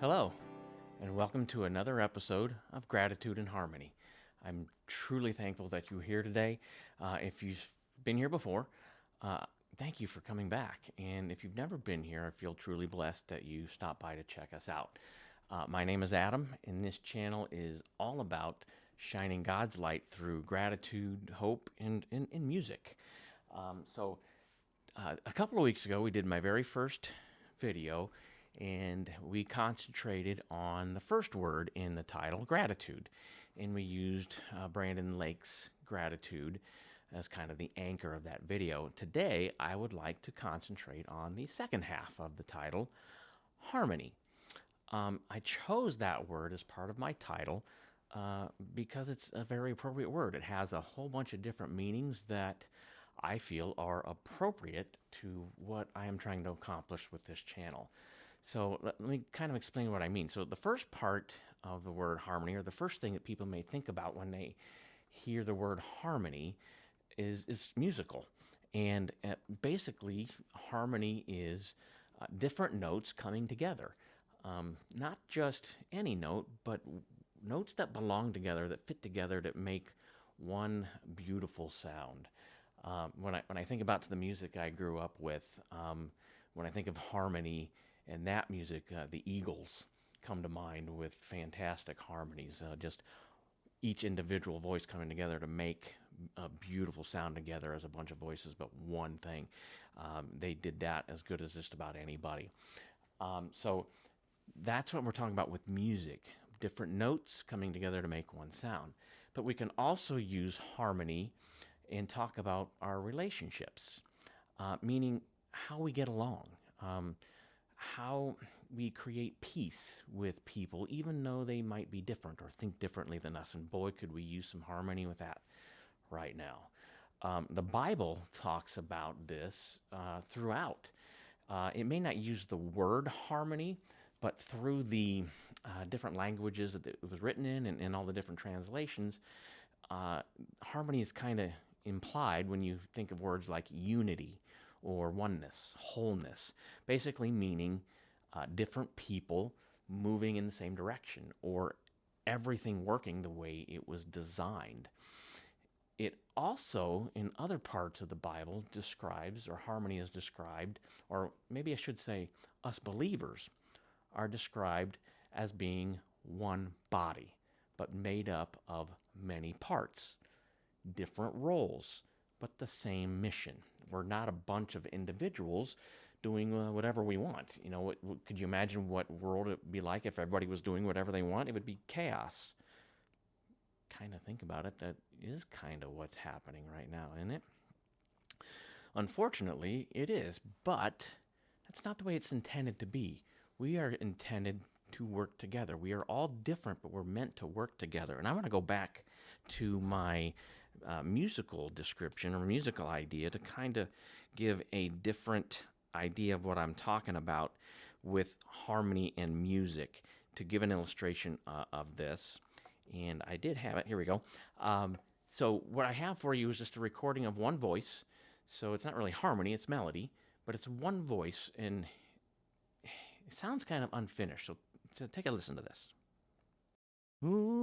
Hello, and welcome to another episode of Gratitude and Harmony. I'm truly thankful that you're here today. If you've been here before, uh, thank you for coming back. And if you've never been here, I feel truly blessed that you stopped by to check us out. My name is Adam, and this channel is all about shining God's light through gratitude, hope, and music. A couple of weeks ago, we did my very first video, and we concentrated on the first word in the title, gratitude. And we used Brandon Lake's gratitude as kind of the anchor of that video. Today, I would like to concentrate on the second half of the title, harmony. I chose that word as part of my title because it's a very appropriate word. It has a whole bunch of different meanings that I feel are appropriate to what I am trying to accomplish with this channel. So let me kind of explain what I mean. So the first part of the word harmony, or the first thing that people may think about when they hear the word harmony, is musical. And basically, harmony is different notes coming together. Not just any note, but notes that belong together, that fit together, that make one beautiful sound. When I think about the music I grew up with, when I think of harmony and that music, the Eagles come to mind with fantastic harmonies. Just each individual voice coming together to make a beautiful sound together as a bunch of voices, but one thing. They did that as good as just about anybody. So that's what we're talking about with music, different notes coming together to make one sound. But we can also use harmony and talk about our relationships, meaning how we get along, how we create peace with people, even though they might be different or think differently than us. And boy, could we use some harmony with that right now. The Bible talks about this throughout. It may not use the word harmony, but through the different languages that it was written in and all the different translations, harmony is kind of implied when you think of words like unity or oneness, wholeness, basically meaning different people moving in the same direction or everything working the way it was designed. It also, in other parts of the Bible, describes, or harmony is described, or maybe I should say, us believers are described as being one body, but made up of many parts, different roles, but the same mission. We're not a bunch of individuals doing whatever we want. You know, could you imagine what world it would be like if everybody was doing whatever they want? It would be chaos. Kind of think about it, that is kind of what's happening right now, isn't it? Unfortunately, it is, but that's not the way it's intended to be. We are intended to work together. We are all different, but we're meant to work together. And I want to go back to my musical description or musical idea to kind of give a different idea of what I'm talking about with harmony and music to give an illustration of this. And I did have it. Here we go. So what I have for you is just a recording of one voice. So it's not really harmony, it's melody, but it's one voice, and it sounds kind of unfinished. So take a listen to this. Ooh,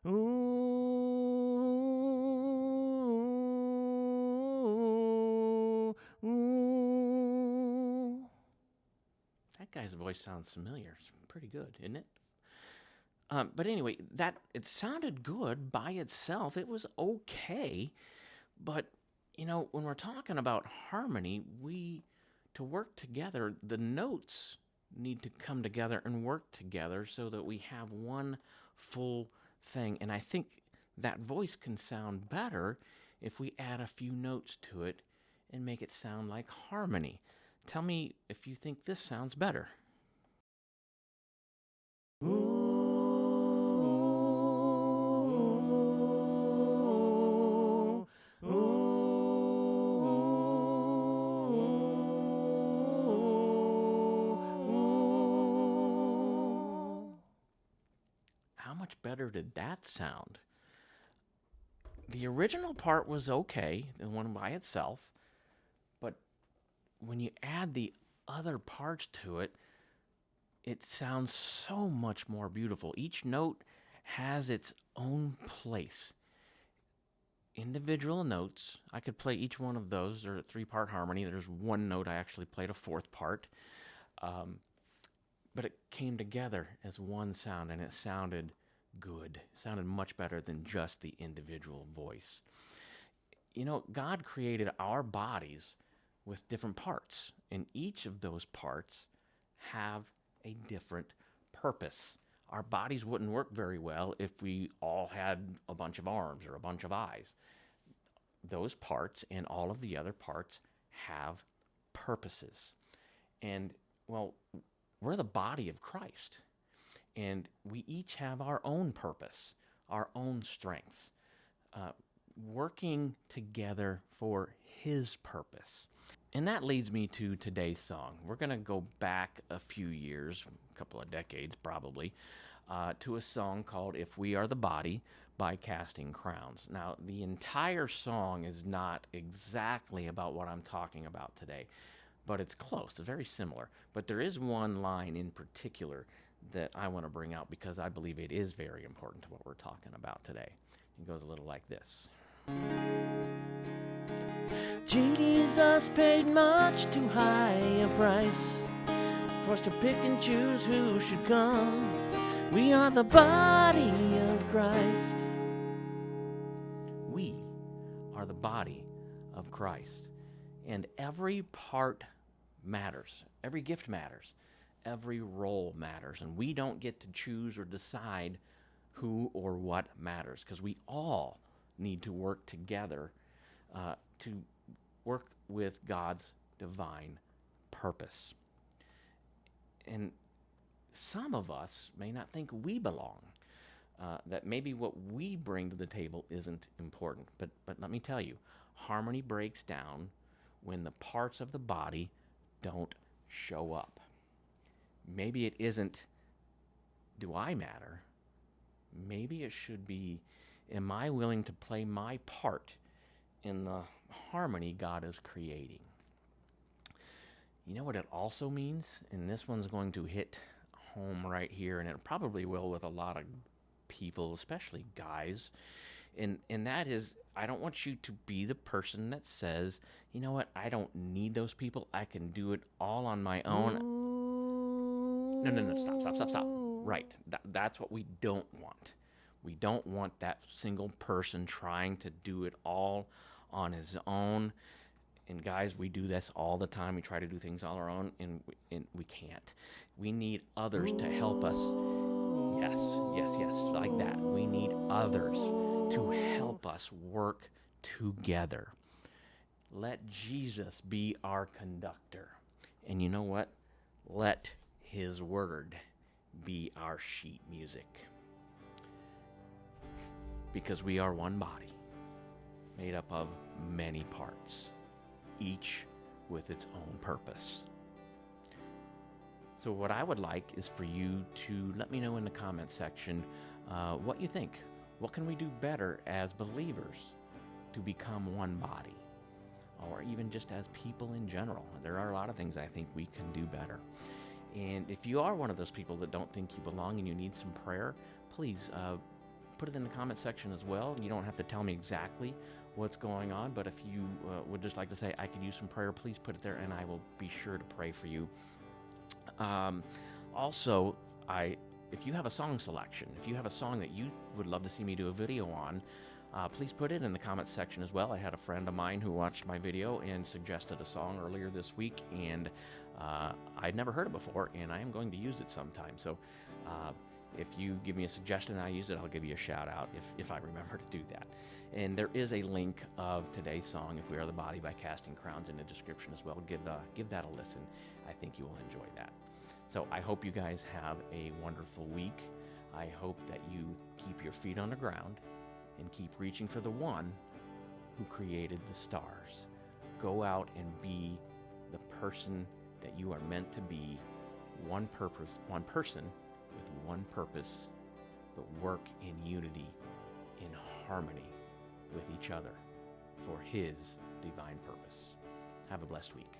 ooh, ooh. That guy's voice sounds familiar. It's pretty good, isn't it? But anyway, that it sounded good by itself. It was okay, but when we're talking about harmony, to work together, the notes need to come together and work together so that we have one full thing. And I think that voice can sound better if we add a few notes to it and make it sound like harmony. Tell me if you think this sounds better. Ooh, ooh. How much better did that sound? The original part was okay, the one by itself, but when you add the other parts to it, it sounds so much more beautiful. Each note has its own place. Individual notes, I could play each one of those. They're a three-part harmony. There's one note I actually played a fourth part. But it came together as one sound, and it sounded good. It sounded much better than just the individual voice. You know, God created our bodies with different parts, and each of those parts have a different purpose. Our bodies wouldn't work very well if we all had a bunch of arms or a bunch of eyes. Those parts and all of the other parts have purposes. And, well, we're the body of Christ, and we each have our own purpose, our own strengths, working together for His purpose. And that leads me to today's song. We're going to go back a few years, a couple of decades probably, to a song called If We Are the Body by Casting Crowns. Now, the entire song is not exactly about what I'm talking about today, but it's close. It's very similar. But there is one line in particular that I want to bring out because I believe it is very important to what we're talking about today. It goes a little like this. Jesus paid much too high a price for us to pick and choose who should come. We are the body of Christ. We are the body of Christ. And every part matters. Every gift matters. Every role matters. And we don't get to choose or decide who or what matters, because we all need to work together to work with God's divine purpose. And some of us may not think we belong, that maybe what we bring to the table isn't important. But let me tell you, harmony breaks down when the parts of the body don't show up. Maybe it isn't, do I matter? Maybe it should be, am I willing to play my part in the harmony God is creating? You know what it also means? And this one's going to hit home right here, and it probably will with a lot of people, especially guys. And that is, I don't want you to be the person that says, you know what, I don't need those people. I can do it all on my own. No, stop. Right. That's what we don't want. We don't want that single person trying to do it all on his own. And guys, we do this all the time. We try to do things on our own, and we can't. We need others to help us. Yes, like that. We need others to help us work together. Let Jesus be our conductor. And you know what? Let His word be our sheet music. Because we are one body, made up of many parts, each with its own purpose. So what I would like is for you to let me know in the comment section what you think. What can we do better as believers to become one body? Or even just as people in general. There are a lot of things I think we can do better. And if you are one of those people that don't think you belong and you need some prayer, please put it in the comment section as well. You don't have to tell me exactly what's going on, but if you would just like to say, I could use some prayer, please put it there and I will be sure to pray for you. Also, if you have a song selection, if you have a song that you would love to see me do a video on, please put it in the comments section as well. I had a friend of mine who watched my video and suggested a song earlier this week, and I'd never heard it before, and I am going to use it sometime. So if you give me a suggestion and I use it, I'll give you a shout out if I remember to do that. And there is a link of today's song, If We Are the Body by Casting Crowns, in the description as well. Give that a listen. I think you will enjoy that. So I hope you guys have a wonderful week. I hope that you keep your feet on the ground and keep reaching for the one who created the stars. Go out and be the person that you are meant to be, one person with one purpose, but work in unity, in harmony with each other for His divine purpose. Have a blessed week.